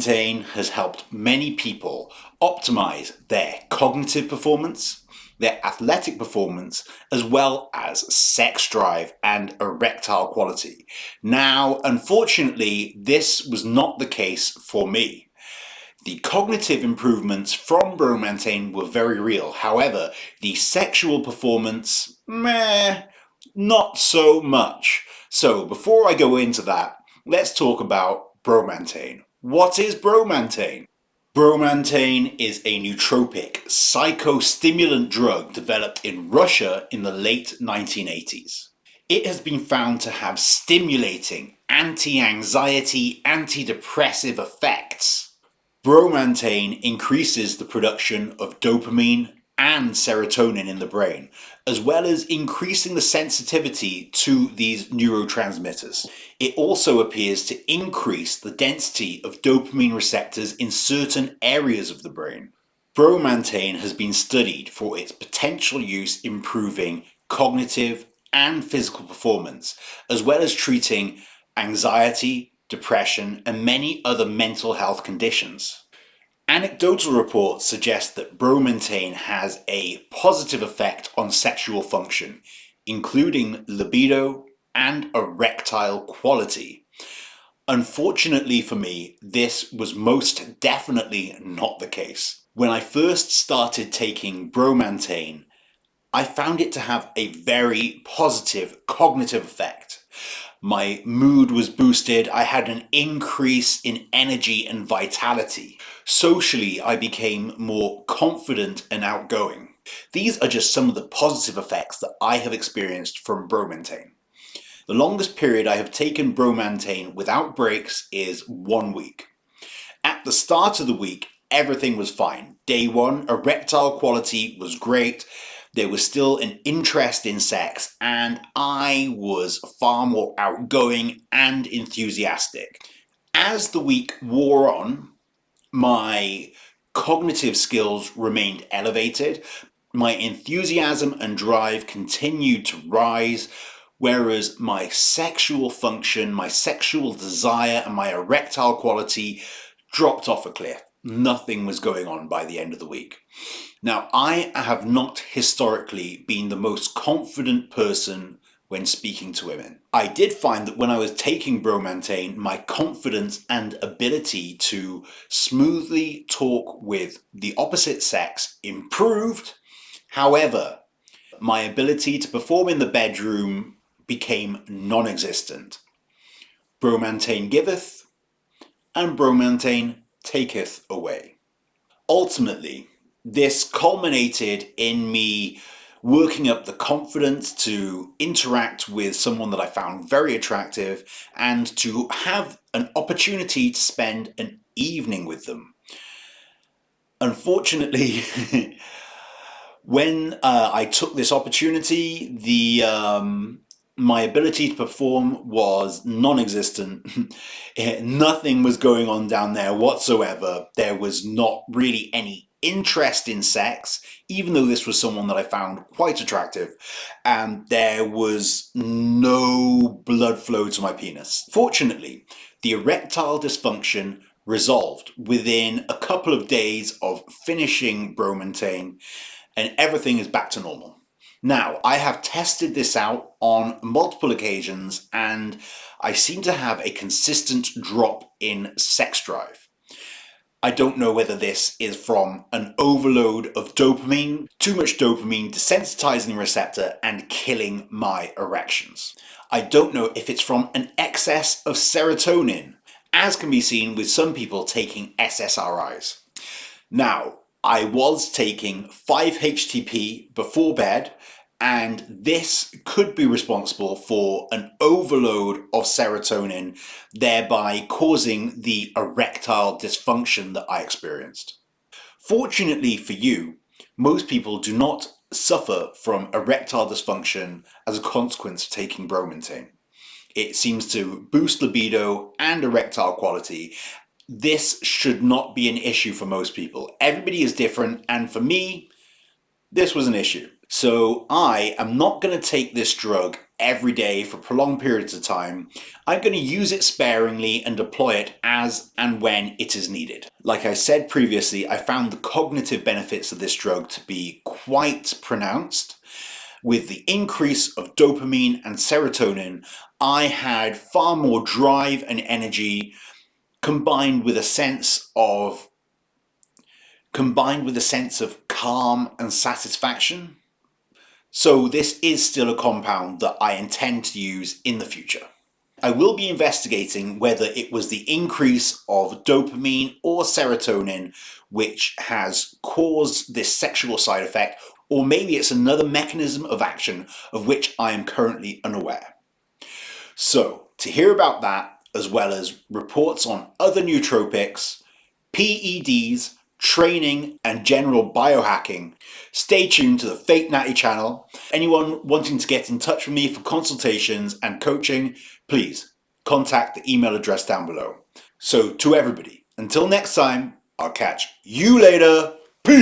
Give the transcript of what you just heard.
Bromantane has helped many people optimize their cognitive performance, their athletic performance, as well as sex drive and erectile quality. Now, unfortunately, this was not the case for me. The cognitive improvements from Bromantane were very real. However, the sexual performance, not so much. So before I go into that, let's talk about Bromantane. What is Bromantane? Bromantane is a nootropic psychostimulant drug developed in Russia in the late 1980s. It has been found to have stimulating, anti-anxiety, antidepressive effects. Bromantane increases the production of dopamine and serotonin in the brain, as well as increasing the sensitivity to these neurotransmitters. It also appears to increase the density of dopamine receptors in certain areas of the brain. Bromantane has been studied for its potential use improving cognitive and physical performance, as well as treating anxiety, depression, and many other mental health conditions. Anecdotal reports suggest that Bromantane has a positive effect on sexual function, including libido and erectile quality. Unfortunately for me, this was most definitely not the case. When I first started taking Bromantane, I found it to have a very positive cognitive effect. My mood was boosted, I had an increase in energy and vitality. Socially, I became more confident and outgoing. These are just some of the positive effects that I have experienced from Bromantane. The longest period I have taken Bromantane without breaks is 1 week. At the start of the week, everything was fine. Day 1, erectile quality was great. There was still an interest in sex, and I was far more outgoing and enthusiastic. As the week wore on, my cognitive skills remained elevated. My enthusiasm and drive continued to rise, whereas my sexual function, my sexual desire, and my erectile quality dropped off a cliff. Nothing was going on by the end of the week. Now, I have not historically been the most confident person when speaking to women. I did find that when I was taking Bromantane, my confidence and ability to smoothly talk with the opposite sex improved. However, my ability to perform in the bedroom became non-existent. Bromantane giveth, and Bromantane taketh away. Ultimately, this culminated in me working up the confidence to interact with someone that I found very attractive and to have an opportunity to spend an evening with them. Unfortunately, when I took this opportunity, my ability to perform was non-existent. Nothing was going on down there whatsoever. There was not really any interest in sex, even though this was someone that I found quite attractive, and there was no blood flow to my penis. Fortunately, the erectile dysfunction resolved within a couple of days of finishing Bromantane, and everything is back to normal. Now, I have tested this out on multiple occasions, and I seem to have a consistent drop in sex drive. I don't know whether this is from an overload of dopamine, too much dopamine desensitizing the receptor and killing my erections. I don't know if it's from an excess of serotonin, as can be seen with some people taking SSRIs. Now, I was taking 5-HTP before bed, and this could be responsible for an overload of serotonin, thereby causing the erectile dysfunction that I experienced. Fortunately for you, most people do not suffer from erectile dysfunction as a consequence of taking Bromantane. It seems to boost libido and erectile quality. This should not be an issue for most people. Everybody is different, and for me, this was an issue. So I am not going to take this drug every day for prolonged periods of time, I'm going to use it sparingly and deploy it as and when it is needed. Like I said previously, I found the cognitive benefits of this drug to be quite pronounced. With the increase of dopamine and serotonin, I had far more drive and energy combined with a sense of calm and satisfaction. So this is still a compound that I intend to use in the future. I will be investigating whether it was the increase of dopamine or serotonin which has caused this sexual side effect, or maybe it's another mechanism of action of which I am currently unaware. So to hear about that, as well as reports on other nootropics, PEDs, training and general biohacking, stay tuned to the Fake Natty channel. Anyone wanting to get in touch with me for consultations and coaching, please contact the email address down below. So to everybody, until next time, I'll catch you later. Peace!